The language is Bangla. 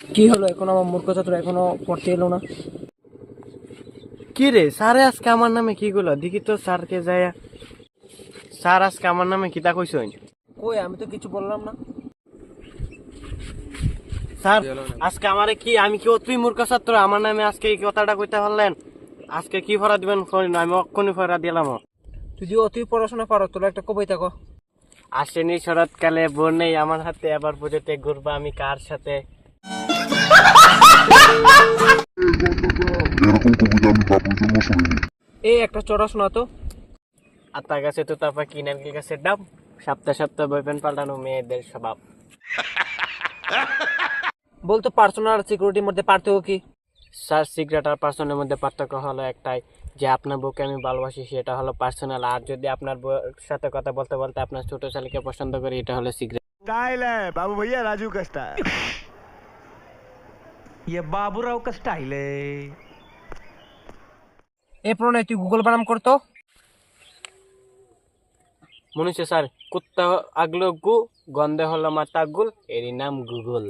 কি হলো এখন আমার মূর্খ ছাত্র এখনো পড়তে এলো না? কি রে স্যারে আজকে আমার নামে কি গুলো দেখি তো স্যারকে যায়। স্যার আজকে আমার নামে কিতা কইছেন? কই আমি তো কিছু বললাম না। স্যার আজকে আমারে কি আমি কি অতই মূর্খ ছাত্র আমার নামে আজকে এই কথাটা কইতে পারলেন? আজকে কি ফরা দিবেন করেন আমি অক্ষণই ফরা দিলাম। তুই যে অতি পড়াশোনা পারো তোর একটা কবিতা কো। আসেনি শরৎকালে বোর নেই আমার হাতে আবার পুজোতে ঘুরবা আমি কার সাথে। এরকম কবিতা আমি বাপুর জন্য শুনিনি। এই একটা চড়া শোনা তো। আতা গাছে তো তারপর কি নারকেল গাছের ডাব, সপ্তাহ সপ্তাহ বয়ফ্রেন্ড পাল্টানো মেয়েদের স্বভাব। বলতো পার্সোনাল আর সিকিউরিটির মধ্যে পার্থক্য কি? স্যার সিক্রেট আর পার্সোনালের মধ্যে পার্থক্য হলো একটাই, যে আপনার বউকে আমি ভালোবাসি সেটা হলো পার্সোনাল, আর যদি আপনার বউয়ের সাথে কথা বলতে বলতে আপনার ছোট ছেলেকে পছন্দ করি এটা হলো সিক্রেট। स्टाइल है बाबू भैया राजू का स्टाइल। ये बाबूराव का स्टाइल है। এ প্রণয় তুই গুগল বানাম করতো। মনে হচ্ছে স্যার কুত্তা আগলো গু, গন্ধে হলো মাথা গুল, এরই নাম গুগল।